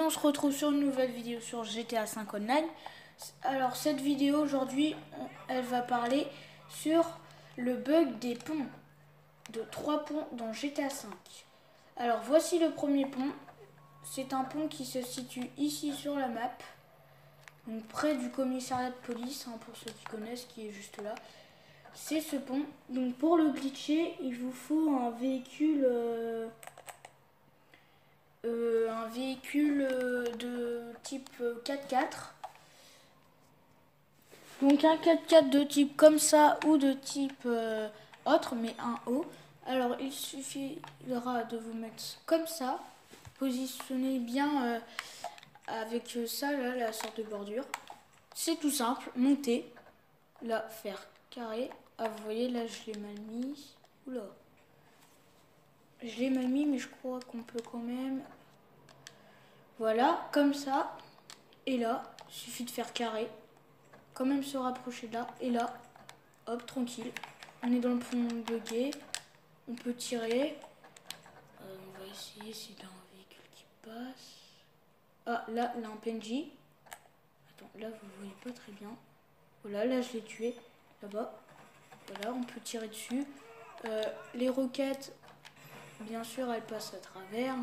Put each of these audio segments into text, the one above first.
on se retrouve sur une nouvelle vidéo sur GTA 5 Online. Alors cette vidéo aujourd'hui, elle va parler sur le bug des ponts, de 3 ponts dans GTA 5. Alors voici le premier pont. C'est un pont qui se situe ici sur la map, donc près du commissariat de police, pour ceux qui connaissent, qui est juste là. C'est ce pont. Donc pour le glitcher, il vous faut un véhicule de type 4x4. Donc un 4x4 de type comme ça ou de type autre, mais un haut. Alors il suffira de vous mettre comme ça, positionner bien avec ça là, la sorte de bordure. C'est tout simple, monter, là faire carré. Ah vous voyez là je l'ai mal mis. Oula. Je l'ai mal mis mais je crois qu'on peut quand même. Voilà, comme ça. Et là, il suffit de faire carré. Quand même se rapprocher de là. Et là, hop, tranquille. On est dans le pont bugué. On peut tirer. On va essayer si t'as un véhicule qui passe. Ah, là, un PNJ. Attends, là, vous voyez pas très bien. Voilà, là, je l'ai tué. Là-bas. Voilà, on peut tirer dessus. Les roquettes, bien sûr, elles passent à travers.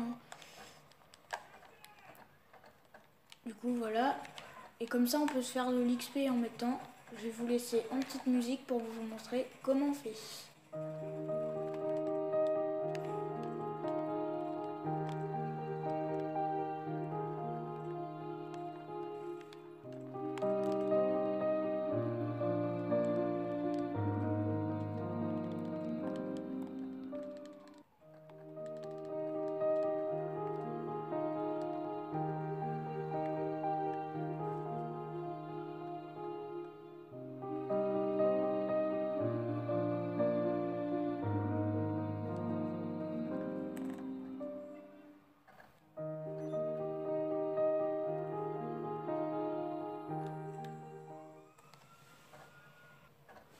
Du coup, voilà. Et comme ça, on peut se faire de l'XP en même temps. Je vais vous laisser en petite musique pour vous montrer comment on fait.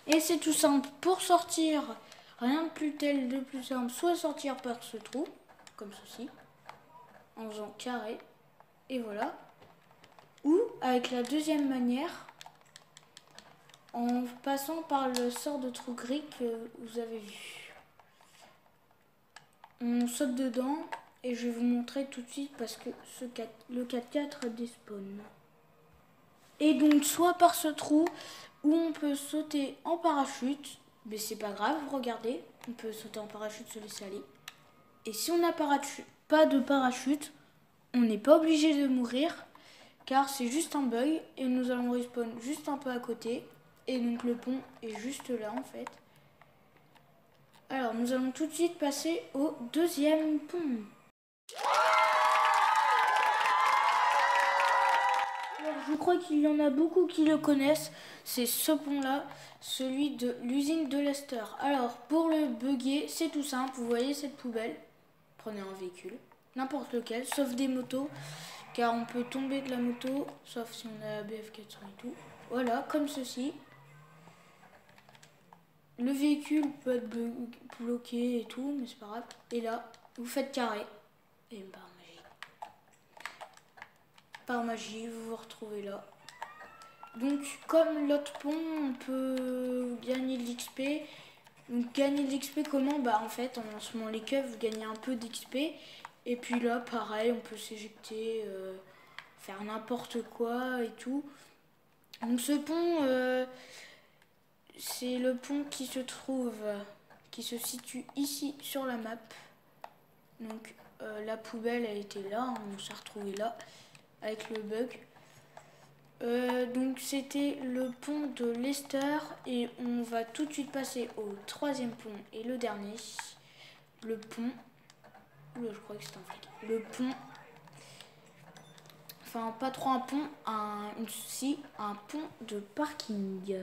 Et c'est tout simple. Pour sortir, rien de plus tel de plus simple. Soit sortir par ce trou, comme ceci, en faisant carré. Et voilà. Ou avec la deuxième manière, en passant par le sort de trou gris que vous avez vu. On saute dedans et je vais vous montrer tout de suite parce que le 4x4 despawn. Et donc soit par ce trou où on peut sauter en parachute, mais c'est pas grave, regardez, on peut sauter en parachute, se laisser aller. Et si on n'a pas de parachute, on n'est pas obligé de mourir car c'est juste un bug et nous allons respawn juste un peu à côté. Et donc le pont est juste là en fait. Alors nous allons tout de suite passer au deuxième pont. Alors, je crois qu'il y en a beaucoup qui le connaissent. C'est ce pont-là, celui de l'usine de Lester. Alors pour le bugger, c'est tout simple. Vous voyez cette poubelle? Prenez un véhicule, n'importe lequel, sauf des motos, car on peut tomber de la moto, sauf si on a la BF400 et tout. Voilà, comme ceci. Le véhicule peut être bloqué et tout, mais c'est pas grave. Et là, vous faites carré. Et par magie, vous vous retrouvez là. Donc, comme l'autre pont, on peut gagner de l'XP. Donc, gagner de l'XP comment? Bah, en fait, en lancement les keufs, vous gagnez un peu d'XP. Et puis là, pareil, on peut s'éjecter, faire n'importe quoi et tout. Donc, ce pont... c'est le pont qui se situe ici sur la map. Donc la poubelle elle était là, on s'est retrouvé là avec le bug. Donc c'était le pont de Lester et on va tout de suite passer au troisième pont et le dernier. Le pont. Oula, je crois que c'est un flic. Le pont. Enfin pas trop un pont, un pont de parking.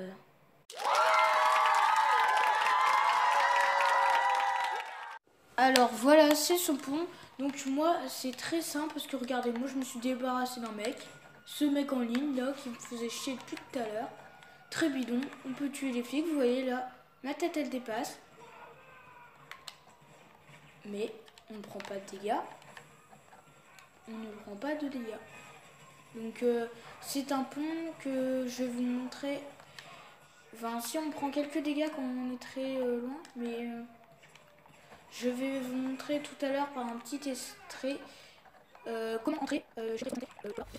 Alors voilà, c'est ce pont. Donc moi, c'est très simple parce que regardez, moi je me suis débarrassé d'un mec. Ce mec en ligne là qui me faisait chier depuis tout à l'heure. Très bidon, on peut tuer les flics. Vous voyez là, ma tête elle dépasse. Mais on ne prend pas de dégâts. on ne prend pas de dégâts. Donc c'est un pont que je vais vous montrer. Enfin, si on prend quelques dégâts quand on est très loin, mais je vais vous montrer tout à l'heure par un petit extrait comment entrer. Je vais présenter,